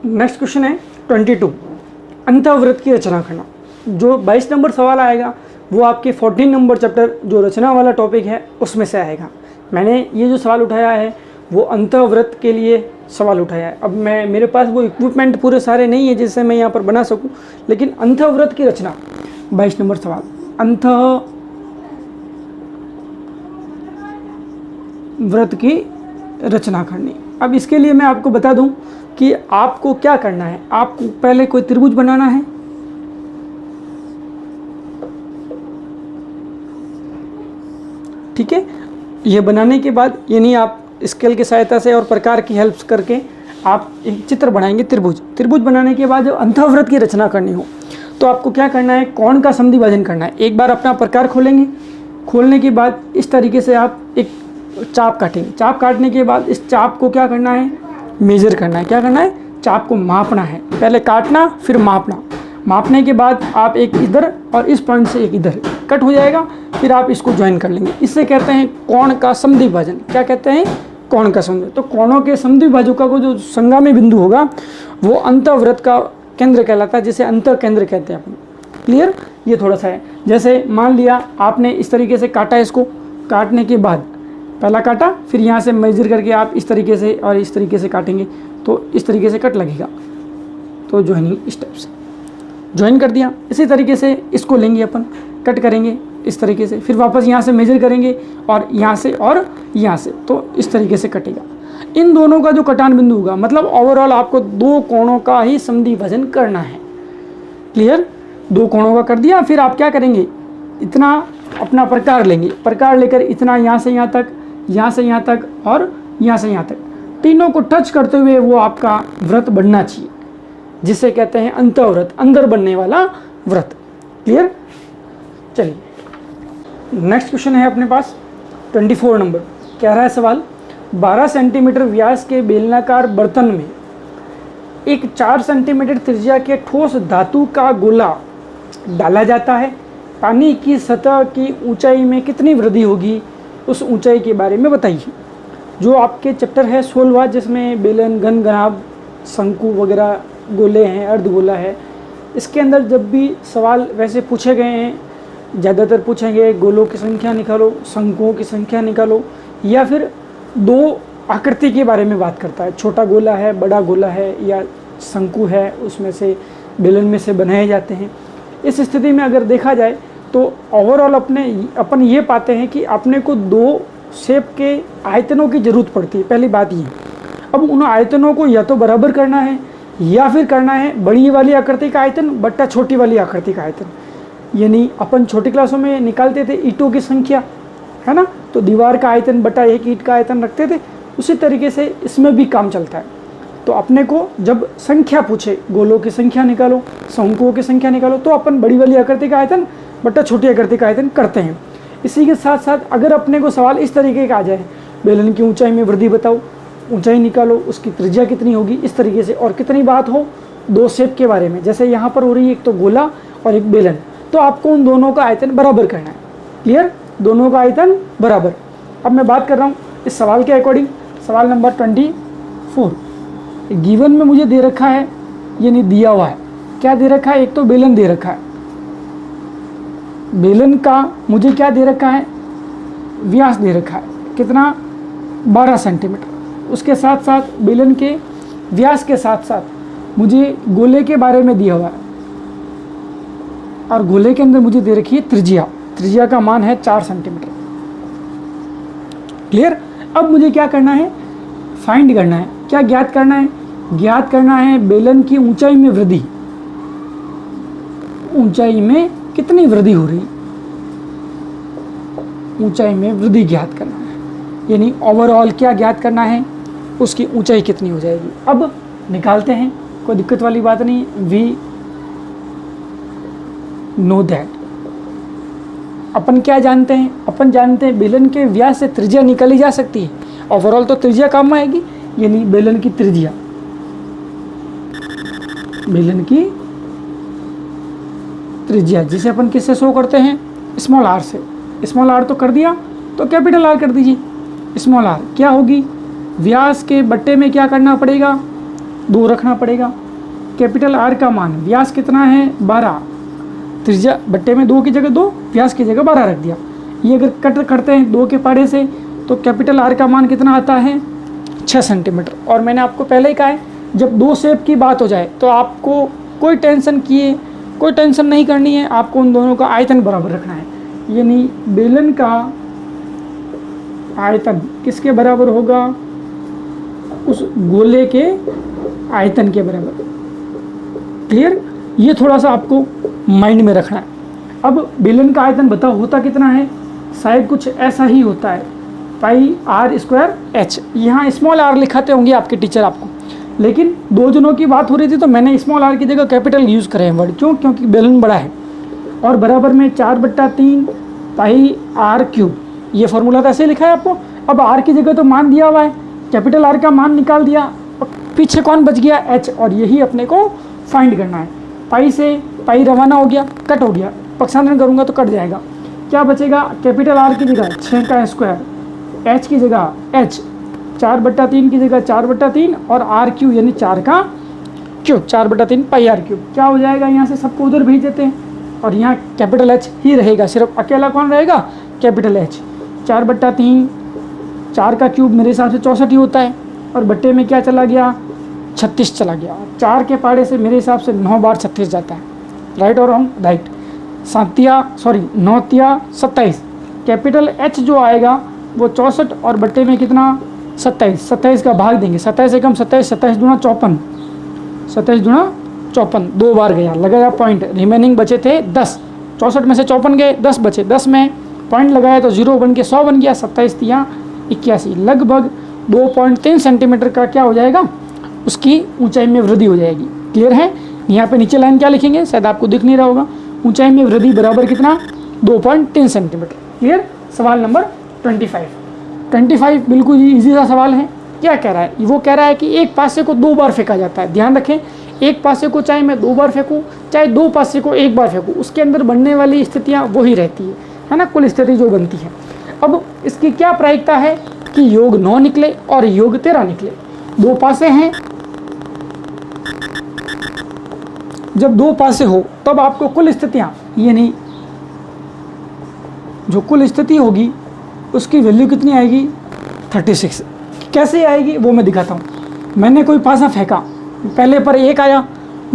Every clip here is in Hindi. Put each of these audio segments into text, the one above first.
नेक्स्ट क्वेश्चन है 22, अंतःवृत्त की रचना करना। जो 22 नंबर सवाल आएगा वो आपके 14 नंबर चैप्टर जो रचना वाला टॉपिक है उसमें से आएगा। मैंने ये जो सवाल उठाया है वो अंतःवृत्त के लिए सवाल उठाया है। अब मेरे पास वो इक्विपमेंट पूरे सारे नहीं है जिससे मैं यहाँ पर बना सकूँ, लेकिन अंतःवृत्त की रचना 22 नंबर सवाल, अंतःवृत्त की रचना करनी। अब इसके लिए मैं आपको बता दूं कि आपको क्या करना है। आपको पहले कोई त्रिभुज बनाना है, ठीक है। ये बनाने के बाद यानी आप स्केल की सहायता से और प्रकार की हेल्प करके आप एक चित्र बनाएंगे त्रिभुज। त्रिभुज बनाने के बाद जब अंतःवृत्त की रचना करनी हो तो आपको क्या करना है, कोण का समद्विभाजन करना है। एक बार अपना प्रकार खोलेंगे, खोलने के बाद इस तरीके से आप एक चाप काटेंगे। चाप काटने के बाद इस चाप को क्या करना है, मेजर करना है। क्या करना है, चाप को मापना है। पहले काटना फिर मापना। मापने के बाद आप एक इधर और इस पॉइंट से एक इधर कट हो जाएगा, फिर आप इसको ज्वाइन कर लेंगे। इससे कहते हैं कोण का समद्विभाजन। क्या कहते हैं, कोण का समद्विभाजन। तो कोणों के समद्विभाजकों को जो संगामी बिंदु होगा वो अंतःवृत्त का केंद्र कहलाता है, जिसे अंतः केंद्र कहते हैं अपन। क्लियर, ये थोड़ा सा है। जैसे मान लिया आपने इस तरीके से काटा, इसको काटने के बाद पहला काटा, फिर यहाँ से मेजर करके आप इस तरीके से और इस तरीके से काटेंगे तो इस तरीके से कट लगेगा। तो ज्वाइनिंग स्टेप से ज्वाइन कर दिया। इसी तरीके से इसको लेंगे अपन, कट करेंगे इस तरीके से, फिर वापस यहाँ से मेजर करेंगे और यहाँ से तो इस तरीके से कटेगा। इन दोनों का जो कटान बिंदु होगा, मतलब ओवरऑल आपको दो कोणों का ही समद्विभाजन करना है। क्लियर, दो कोणों का कर दिया। फिर आप क्या करेंगे, इतना अपना प्रकार लेंगे, प्रकार लेकर इतना यहाँ से यहाँ तक, यहाँ से यहाँ तक और यहाँ से यहाँ तक, तीनों को टच करते हुए वो आपका व्रत बनना चाहिए, जिसे कहते हैं अंतःवृत्त, अंदर बनने वाला व्रत। क्लियर, चलिए नेक्स्ट क्वेश्चन है अपने पास 24 नंबर। कह रहा है सवाल, 12 सेंटीमीटर व्यास के बेलनाकार बर्तन में एक 4 सेंटीमीटर त्रिज्या के ठोस धातु का गोला डाला जाता है। पानी की सतह की ऊंचाई में कितनी वृद्धि होगी, उस ऊंचाई के बारे में बताइए। जो आपके चैप्टर है 16वां, जिसमें बेलन, घन, घनाभ, शंकु वगैरह गोले हैं, अर्धगोला है, इसके अंदर जब भी सवाल वैसे पूछे गए हैं, ज़्यादातर पूछेंगे गोलों की संख्या निकालो, शंकुओं की संख्या निकालो, या फिर दो आकृति के बारे में बात करता है। छोटा गोला है, बड़ा गोला है, या शंकु है, उसमें से बेलन में से बनाए जाते हैं। इस स्थिति में अगर देखा जाए तो ओवरऑल अपन ये पाते हैं कि अपने को दो शेप के आयतनों की ज़रूरत पड़ती है। पहली बात ये, अब उन आयतनों को या तो बराबर करना है या फिर करना है बड़ी वाली आकृति का आयतन बट्टा छोटी वाली आकृति का आयतन। यानी अपन छोटी क्लासों में निकालते थे ईंटों की संख्या, है ना, तो दीवार का आयतन बटा एक ईंट का आयतन रखते थे। उसी तरीके से इसमें भी काम चलता है। तो अपने को जब संख्या पूछे, गोलों की संख्या निकालो, शंकुओं की संख्या निकालो, तो अपन बड़ी वाली आकृति का आयतन बट्टा छोटी आकृति का आयतन करते हैं। इसी के साथ साथ अगर अपने को सवाल इस तरीके का आ जाए, बेलन की ऊंचाई में वृद्धि बताओ, ऊंचाई निकालो, उसकी त्रिज्या कितनी होगी, इस तरीके से, और कितनी बात हो दो शेप के बारे में, जैसे यहाँ पर हो रही है एक तो गोला और एक बेलन, तो आपको उन दोनों का आयतन बराबर करना है। क्लियर, दोनों का आयतन बराबर। अब मैं बात कर रहा हूँ इस सवाल के अकॉर्डिंग। सवाल नंबर 24 गिवन में मुझे दे रखा है, यानी दिया हुआ है। क्या दे रखा है, एक तो बेलन दे रखा है, बेलन का मुझे क्या दे रखा है, व्यास दे रखा है, कितना 12 सेंटीमीटर। उसके साथ साथ बेलन के व्यास के साथ साथ मुझे गोले के बारे में दिया हुआ है, और गोले के अंदर मुझे दे रखी है त्रिज्या। त्रिज्या का मान है 4 सेंटीमीटर। क्लियर, अब मुझे क्या करना है, फाइंड करना है। क्या ज्ञात करना है, ज्ञात करना है बेलन की ऊंचाई में वृद्धि, ऊंचाई में कितनी वृद्धि हो रही, ऊंचाई में वृद्धि ज्ञात करना है। यानी ओवरऑल क्या ज्ञात करना है, उसकी ऊंचाई कितनी हो जाएगी। अब निकालते हैं, कोई दिक्कत वाली बात नहीं। वी नो दैट, अपन क्या जानते हैं, अपन जानते हैं बेलन के व्यास से त्रिज्या निकाली जा सकती है। ओवरऑल तो त्रिज्या काम आएगी, यानी बेलन की त्रिज्या, बेलन की त्रिज्या जिसे अपन किससे शो करते हैं, स्मॉल आर से। स्मॉल आर तो कर दिया, तो कैपिटल आर कर दीजिए। स्मॉल आर क्या होगी, व्यास के बट्टे में क्या करना पड़ेगा, 2 रखना पड़ेगा। कैपिटल आर का मान, व्यास कितना है 12, त्रिज्या बट्टे में 2 की जगह 2, व्यास की जगह 12 रख दिया। ये अगर कट करते हैं 2 के पाड़े से तो कैपिटल आर का मान कितना आता है 6 सेंटीमीटर। और मैंने आपको पहले ही कहा है जब 2 शेप की बात हो जाए तो आपको कोई टेंशन नहीं करनी है, आपको उन दोनों का आयतन बराबर रखना है। यानी बेलन का आयतन किसके बराबर होगा, उस गोले के आयतन के बराबर। क्लियर, ये थोड़ा सा आपको माइंड में रखना है। अब बेलन का आयतन बताओ होता कितना है, शायद कुछ ऐसा ही होता है, पाई आर स्क्वायर एच। यहाँ स्मॉल आर लिखाते होंगे आपके टीचर आपको, लेकिन 2 जनों की बात हो रही थी तो मैंने स्मॉल आर की जगह कैपिटल यूज़ करे हैं वर्ड। क्यों? क्योंकि बेलन बड़ा है। और बराबर में 4/3 पाई आर क्यूब, ये फॉर्मूला तो ऐसे लिखा है आपको। अब आर की जगह तो मान दिया हुआ है, कैपिटल आर का मान निकाल दिया, और पीछे कौन बच गया एच, और यही अपने को फाइंड करना है। पाई से पाई रवाना हो गया, कट हो गया, पक्षांतरण करूँगा तो कट जाएगा। क्या बचेगा, कैपिटल आर की जगह 6 का स्क्वायर, एच की जगह एच, 4/3 की जगह 4/3 और आर क्यू यानी 4 का क्यूब, 4/3 पाई आर क्यूब। क्या हो जाएगा, यहाँ से सबको उधर भेज देते हैं और यहाँ कैपिटल एच ही रहेगा, सिर्फ अकेला कौन रहेगा, कैपिटल एच। 4/3, 4 का क्यूब मेरे हिसाब से 64 ही होता है, और बट्टे में क्या चला गया 36 चला गया। 4 के पाड़े से मेरे हिसाब से 9 बार 36 जाता है, राइट और रॉन्ग, राइट। 9 तिया 27, कैपिटल एच जो आएगा वो 64 और बट्टे में कितना 27, 27 का भाग देंगे, 27 एकम 27, 27 दूना 54, 27 दूना 54, 2 बार गया, लगाया पॉइंट, रिमेनिंग बचे थे 10, 64 में से 54 गए, 10 बचे, 10 में पॉइंट लगाया तो 0 बन के 100 बन गया, 27 तिया 81, लगभग 2.3 सेंटीमीटर का क्या हो जाएगा, उसकी ऊंचाई में वृद्धि हो जाएगी। क्लियर है। यहाँ पे नीचे लाइन क्या लिखेंगे, शायद आपको दिख नहीं रहा होगा, ऊंचाई में वृद्धि बराबर कितना 2.3 सेंटीमीटर। क्लियर। सवाल नंबर 25 बिल्कुल ईजी सा सवाल है। क्या कह रहा है, वो कह रहा है कि एक पासे को 2 बार फेंका जाता है। ध्यान रखें, एक पासे को चाहे मैं 2 बार फेंकूं, चाहे 2 पासे को 1 बार फेंकूं, उसके अंदर बनने वाली स्थितियां वही रहती है ना, कुल स्थिति जो बनती है। अब इसकी क्या प्रायिकता है कि योग 9 निकले और योग 13 निकले। 2 पासे हैं, जब 2 पासे हो तब आपको कुल स्थितियां, यानी जो कुल स्थिति होगी उसकी वैल्यू कितनी आएगी 36। कैसे आएगी वो मैं दिखाता हूँ। मैंने कोई पासा फेंका, पहले पर 1 आया,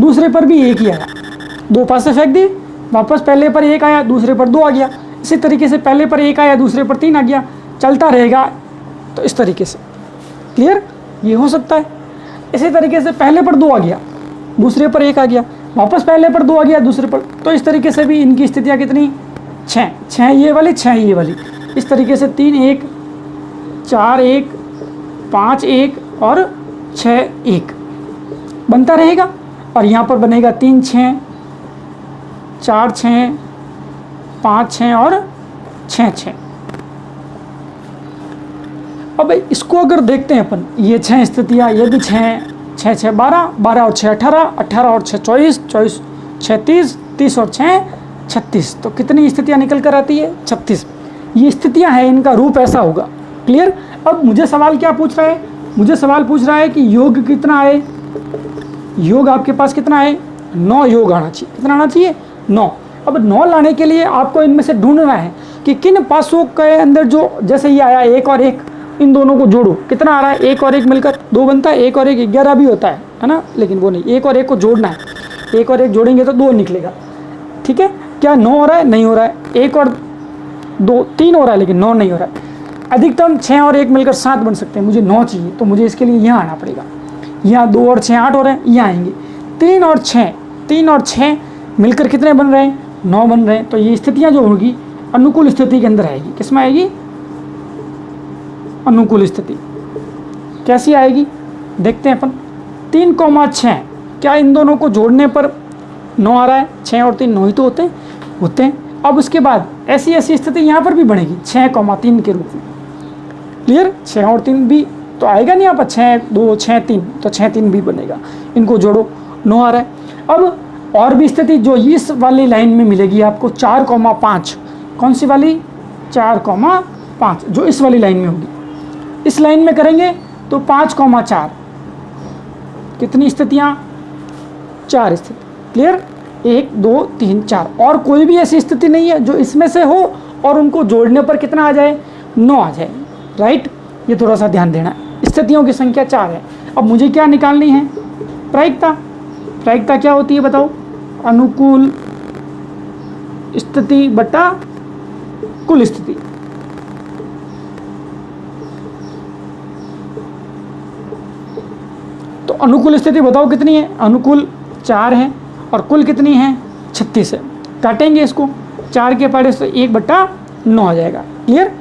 दूसरे पर भी 1 ही आया, 2 पासे फेंक दिए, वापस पहले पर 1 आया, दूसरे पर 2 आ गया। इसी तरीके से पहले पर 1 आया, दूसरे पर 3 आ गया, चलता रहेगा। तो इस तरीके से क्लियर, ये हो सकता है। इसी तरीके से पहले पर 2 आ गया, दूसरे पर 1 आ गया, वापस पहले पर 2 आ गया, दूसरे पर। तो इस तरीके से भी इनकी स्थितियाँ कितनी 6 ये वाली, 6 ये वाली। इस तरीके से 3 1 4 1 5 1 और 6 1 बनता रहेगा। और यहाँ पर बनेगा 3 6 4 6 5 6 और 6 6। अब इसको अगर देखते हैं अपन, ये 6 स्थितियाँ, ये भी 6 6 6 12 12 और 6 18 18 और 6 24 24 6 30 30 और 6 36। तो कितनी स्थितियाँ निकल कर आती है 36। ये स्थितियाँ हैं, इनका रूप ऐसा होगा। क्लियर। अब मुझे सवाल क्या पूछ रहा है, मुझे सवाल पूछ रहा है कि योग कितना आए, योग आपके पास कितना है 9 योग आना चाहिए। कितना आना चाहिए 9। अब 9 लाने के लिए आपको इनमें से ढूंढना है कि किन पासों के अंदर जो, जैसे ये आया 1 और 1, इन दोनों को जोड़ो, कितना आ रहा है 1 और 1 मिलकर 2 बनता है, 1 और 1 11 भी होता है ना, लेकिन वो नहीं, 1 और 1 को जोड़ना है, 1 और 1 जोड़ेंगे तो 2 निकलेगा। ठीक है, क्या 9 हो रहा है, नहीं हो रहा है, 1 और 2 3 हो रहा है लेकिन 9 नहीं हो रहा है। अधिकतम 6 और 1 मिलकर 7 बन सकते हैं, मुझे 9 चाहिए, तो मुझे इसके लिए यहाँ आना पड़ेगा। यहाँ 2 और 6 8 हो रहे हैं, यहाँ आएंगे 3 और 6 मिलकर कितने बन रहे हैं 9 बन रहे हैं। तो ये स्थितियाँ जो होगी अनुकूल स्थिति के अंदर आएगी। किस में आएगी, अनुकूल स्थिति। कैसी आएगी देखते हैं अपन। 3,6, क्या इन दोनों को जोड़ने पर 9 आ रहा है, 6 और 3 9 ही तो होते हैं। अब उसके बाद ऐसी स्थिति यहाँ पर भी बनेगी 6,3 के रूप में। क्लियर, 6 और 3 भी तो आएगा नहीं यहाँ पर, 6 2 6 3, तो 6 3 भी बनेगा। इनको जोड़ो 9 आ रहा है। अब और भी स्थिति जो इस वाली लाइन में मिलेगी आपको 4,5। कौन सी वाली 4,5, जो इस वाली लाइन में होगी। इस लाइन में करेंगे तो 5,4, कितनी स्थितियाँ? 4 स्थिति। क्लियर? 1 2 3 4, और कोई भी ऐसी स्थिति नहीं है जो इसमें से हो और उनको जोड़ने पर कितना आ जाए? 9 आ जाए। राइट, ये थोड़ा सा ध्यान देना है। स्थितियों की संख्या 4 है। अब मुझे क्या निकालनी है? प्रायिकता। प्रायिकता क्या होती है बताओ? अनुकूल स्थिति बटा कुल स्थिति। तो अनुकूल स्थिति बताओ कितनी है? अनुकूल 4 है और कुल कितनी है? 36 है। काटेंगे इसको, 4 के पाड़े से 1/9 आ जाएगा। क्लियर?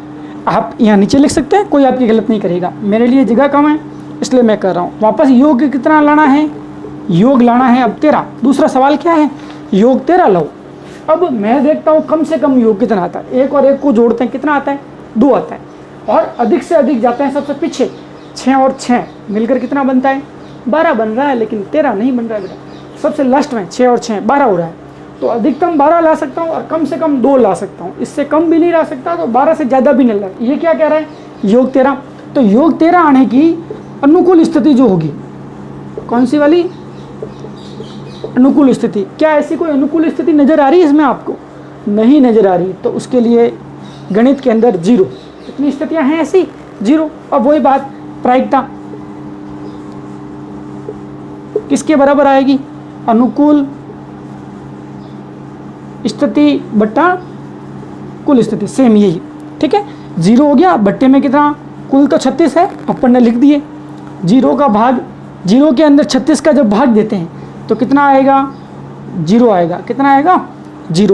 आप यहाँ नीचे लिख सकते हैं, कोई आपकी गलत नहीं करेगा। मेरे लिए जगह कम है इसलिए मैं कर रहा हूँ। वापस योग कितना लाना है? योग लाना है अब 13। दूसरा सवाल क्या है? योग 13 लो। अब मैं देखता हूँ कम से कम योग कितना आता है। 1 और 1 को जोड़ते हैं, कितना आता है? 2 आता है। और अधिक से अधिक जाते हैं सबसे पीछे। 6 और 6 मिलकर कितना बनता है? 12 बन रहा है, लेकिन 13 नहीं बन रहा है बेटा। सबसे लास्ट में 6 और 6 12 हो रहा है। तो अधिकतम 12 ला सकता हूँ और कम से कम 2 ला सकता हूँ। इससे कम भी नहीं ला सकता, तो 12 से ज़्यादा भी नहीं ला। ये क्या कह रहा है? योग 13। तो योग 13 आने की अनुकूल स्थिति जो होगी, कौन सी वाली? अनुकूल स्थिति। क्या ऐसी कोई अनुकूल स्थिति नज़र आ रही है इसमें आपको? नहीं नज़र आ रही। तो उसके लिए गणित के अंदर 0। कितनी स्थितियाँ हैं ऐसी? 0। अब वही बात, प्रायिकता किसके बराबर आएगी? अनुकूल स्थिति बटा कुल स्थिति। सेम यही, ठीक है। 0 हो गया, बट्टे में कितना? कुल तो 36 है, अपन ने लिख दिए। 0 का भाग, 0 के अंदर 36 का जब भाग देते हैं तो कितना आएगा? 0 आएगा। कितना आएगा? 0।